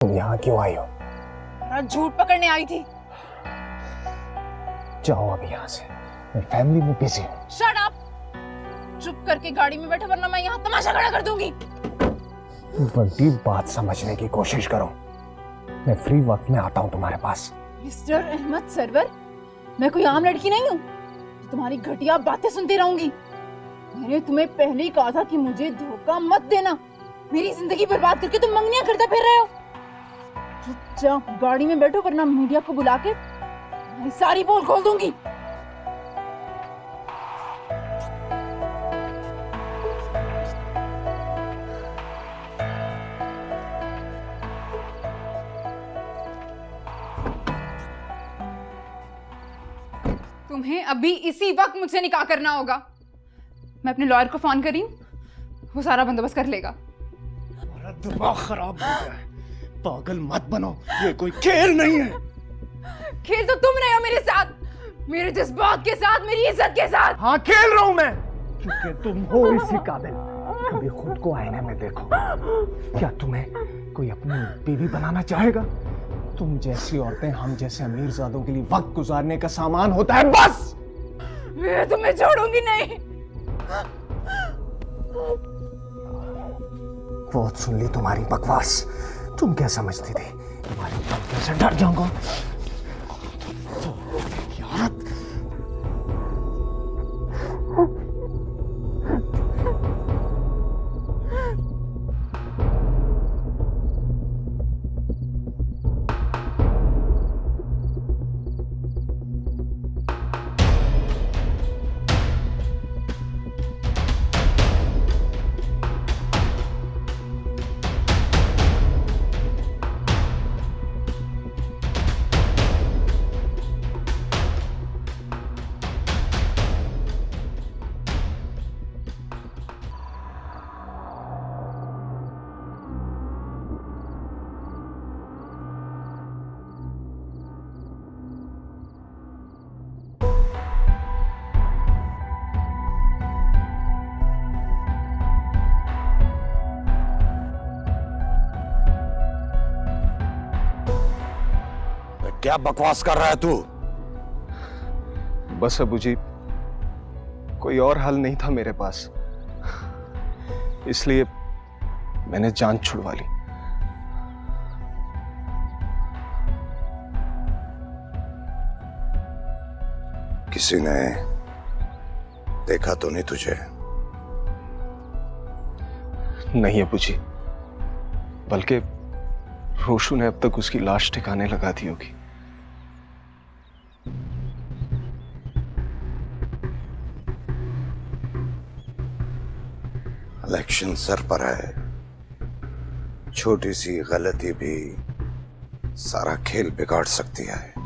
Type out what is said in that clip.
तुम यहाँ क्यों आई हो? झूठ पकड़ने आई थी। जाओ अब यहाँ से, मैं फैमिली में बिजी हूँ। Shut up! चुप करके गाड़ी में बैठो वरना मैं यहाँ तमाशा खड़ा कर दूंगी। बड़ी बात समझने की कोशिश करो। मैं फ्री वक्त में आता हूँ तुम्हारे पास। मिस्टर अहमद सरवर, मैं कोई आम लड़की नहीं हूँ जो तुम्हारी घटिया बातें सुनती रहूंगी। मैंने तुम्हें पहले ही कहा था कि मुझे धोखा मत देना। मेरी जिंदगी बर्बाद करके तुम मंगनियां करते फिर रहे हो। चुपचाप गाड़ी में बैठो वरना मीडिया को बुला के मैं सारी पोल खोल दूंगी। तुम्हें अभी इसी वक्त मुझसे निकाह करना होगा। मैं अपने लॉयर को फोन कर रही हूँ, वो सारा बंदोबस्त कर लेगा। तुम्हारा दिमाग खराब हो गया है। पागल मत बनो, ये कोई खेल नहीं है। खेल तो तुम रहे हो मेरे साथ, मेरे जज्बात के साथ, मेरी इज्जत के साथ। हाँ खेल रहा हूँ मैं, क्योंकि तुम हो इसी काबिल। कभी खुद को आईने में देखो। क्या तुम्हें कोई अपनी बीवी बनाना चाहेगा? तुम जैसी औरतें हम जैसे अमीरजादों के लिए वक्त गुजारने का सामान होता है, बस। मैं तुम्हें छोड़ूंगी नहीं। बहुत सुन ली तुम्हारी बकवास। तुम क्या समझती थी तुम्हारी धमकियों से डर जाऊंगा? यार क्या बकवास कर रहा है तू? बस अबू जी, कोई और हल नहीं था मेरे पास, इसलिए मैंने जान छुड़वा ली। किसी ने देखा तो नहीं तुझे? नहीं अबू जी, बल्कि रोशू ने अब तक उसकी लाश ठिकाने लगा दी होगी। इलेक्शन सर पर है, छोटी सी गलती भी सारा खेल बिगाड़ सकती है।